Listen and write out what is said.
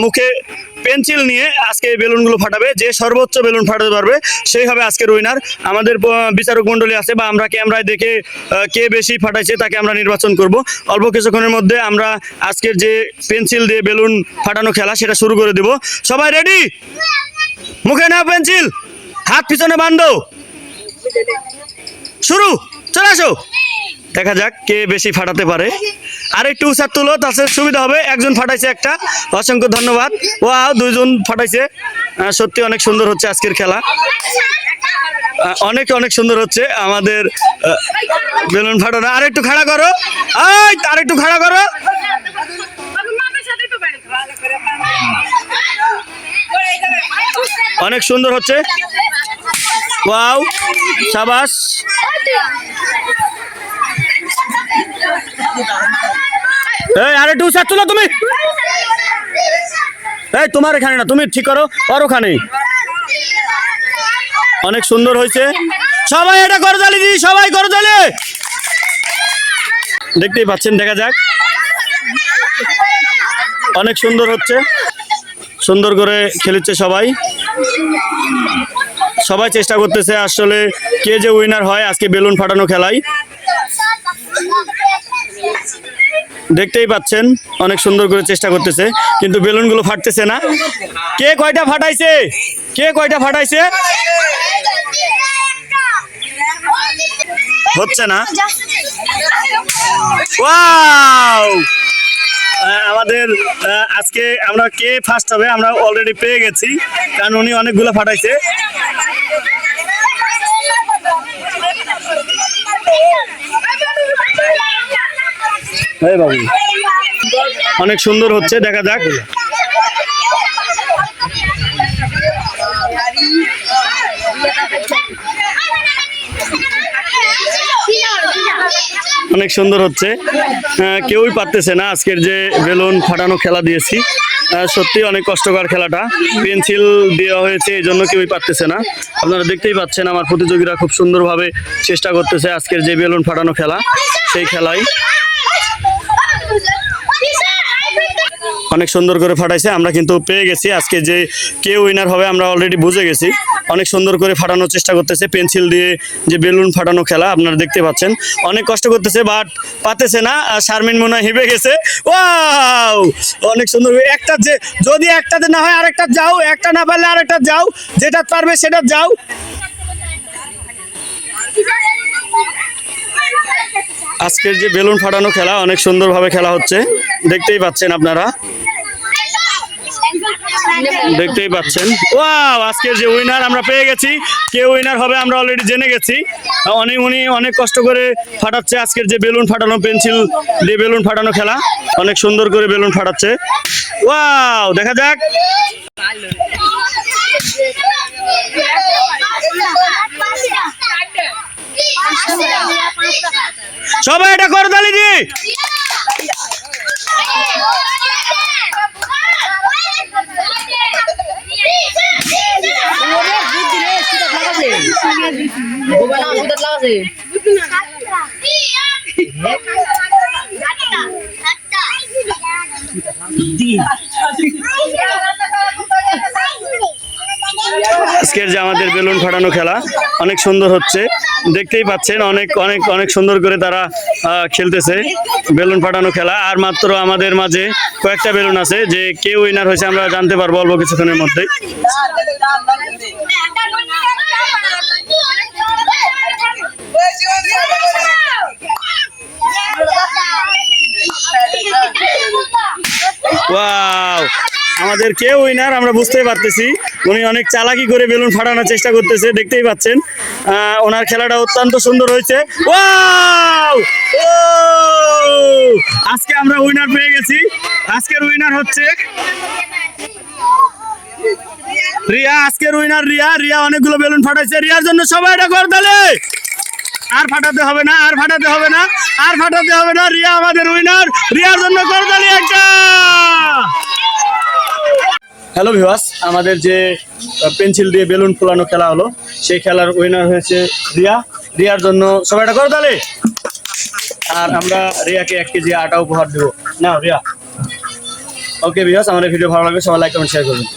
মুখে পেন্সিল নিয়ে আজকে এই বেলুনগুলো ফাটাবে। যে সর্বোচ্চ বেলুন ফাটাতে পারবে সেই হবে আজকের উইনার। আমাদের বিচারক মণ্ডলী আছে বা আমরা ক্যামেরায় দেখে কে বেশি ফাটাইছে তাকে আমরা নির্বাচন করব। অল্প কিছুক্ষণের মধ্যে আমরা আজকের যে পেন্সিল দিয়ে বেলুন ফাটানো খেলা সেটা শুরু করে দেব। সবাই রেডি? মুখে নাও পেন্সিল, হাত পিছনে বাঁধো, শুরু। চলে আসো, দেখা যাক কে বেশি ফাটাতে পারে। আর একটু উঁচা তুলো, তাতে সুবিধা হবে। একজন ফাটাইছে একটা, অসংখ্য ধন্যবাদ। ওয়াও, দুইজন ফাটাইছে। সত্যি অনেক সুন্দর হচ্ছে আজকের খেলা, অনেক অনেক সুন্দর হচ্ছে আমাদের বেলুন ফাটানো। আর একটু খাড়া করো, আর একটু খাড়া করো। অনেক সুন্দর হচ্ছে, ওয়াও, শাবাশ। আর একটু উঁচা তুলো তুমি, তোমার এখানে না, তুমি ঠিক করো, আর ওখানে। অনেক সুন্দর হয়েছে, সবাই এটা করতালি দিই, সবাই করতালি। দেখতেই পাচ্ছেন, দেখা যাক। অনেক সুন্দর হচ্ছে, সুন্দর করে খেলেছে সবাই, সবাই চেষ্টা করতেছে আসলে কে যে উইনার হয় আজকে বেলুন ফাটানো খেলায়। দেখতেই পাচ্ছেন অনেক সুন্দর করে চেষ্টা করতেছে, কিন্তু বেলুনগুলো ফাটতেছে না। কে কয়টা ফাটাইছে? কে কয়টা ফাটাইছে? হচ্ছে না। ওয়াও, আমাদের আজকে আমরা কে ফার্স্ট হবে আমরা অলরেডি পেয়ে গেছি, কারণ উনি অনেকগুলো ফাটাইছে। বাবু অনেক সুন্দর হচ্ছে, দেখা যাক। অনেক সুন্দর হচ্ছে, কেউই পারতেছে না আজকের যে বেলুন ফাটানো খেলা দিয়েছি। সত্যি অনেক কষ্টকর খেলাটা, পেন্সিল দেওয়া হয়েছে এই জন্য কেউই পারতেছে না। আপনারা দেখতেই পাচ্ছেন আমার প্রতিযোগীরা খুব সুন্দরভাবে চেষ্টা করতেছে আজকের যে বেলুন ফাটানো খেলা সেই খেলায়। অনেক সুন্দর করে ফাটাইছে, আমরা কিন্তু পেয়ে গেছি। আজকে যে কে উইনার হবে আমরা অলরেডি বুঝে গেছি। অনেক সুন্দর করে ফাটানোর চেষ্টা করতেছে পেন্সিল দিয়ে যে বেলুন ফাটানো খেলা, আপনারা দেখতে পাচ্ছেন। অনেক কষ্ট করতেছে বাট পাতেছে না। শারমিন মনে হয় হিবে গেছে। ওয়াও, অনেক সুন্দর। একটা যে যদি একটাতে না হয় আরেকটা যাও, একটা না পারলে আরেকটা যাও, যেটা পারবে সেটা যাও। আজকের যে বেলুন ফাটানো খেলা অনেক সুন্দরভাবে খেলা হচ্ছে, দেখতেই পাচ্ছেন আপনারা, দেখতেই পাচ্ছেন। ওয়াও, আজকের যে উইনার আমরা পেয়ে গেছি। কে উইনার হবে আমরা অলরেডি জেনে গেছি। উনি অনেক কষ্ট করে ফাটাচ্ছে আজকের যে বেলুন ফাটানো, পেন্সিল দিয়ে বেলুন ফাটানো খেলা। অনেক সুন্দর করে বেলুন ফাটাচ্ছে। ওয়াও, দেখা যাক। সবাই এটা করতালি দি। আজকের যে আমাদের বেলুন ফাটানো খেলা অনেক সুন্দর হচ্ছে, দেখতেই পাচ্ছেন। অনেক অনেক অনেক সুন্দর করে তারা খেলতেছে বেলুন ফাটানো খেলা। আর মাত্র আমাদের মাঝে কয়েকটা বেলুন আছে, যে কে উইনার হয়েছে আমরা জানতে পারবো অল্প কিছুক্ষণের মধ্যেই। ওয়াও, আমাদের কে উইনার আমরা বুঝতেই পারতেছি। উনি অনেক চালাকি করে বেলুন ফাটানোর চেষ্টা করতেছে, দেখতেই পাচ্ছেন। ওনার খেলাটা অত্যন্ত সুন্দর হয়েছে। ওয়াও, আজকে আমরা উইনার পেয়ে গেছি। আজকের উইনার হচ্ছে রিয়া। আজকের উইনার রিয়া। রিয়া অনেকগুলো বেলুন ফাটাইছে। রিয়ার জন্য সবাই এটা করতালি। আর ফাটাতে হবে না, আর ফাটাতে হবে না, আর ফাটাতে হবে না। রিয়া আমাদের উইনার। রিয়ার জন্য করতালি একটা। হ্যালো ভিউয়ার্স, আমাদের যে পেন্সিল দিয়ে বেলুন ফোলানো খেলা হলো সেই খেলার উইনার হয়েছে রিয়া। রিয়ার জন্য সবাই এটা করতালি। আর আমরা রিয়াকে 1 কেজি আটা উপহার দেবো। না রিয়া, ওকে ভিউয়ার্স, আমার এই ভিডিও ভালো লাগলে সবাই লাইক কমেন্ট শেয়ার করবেন।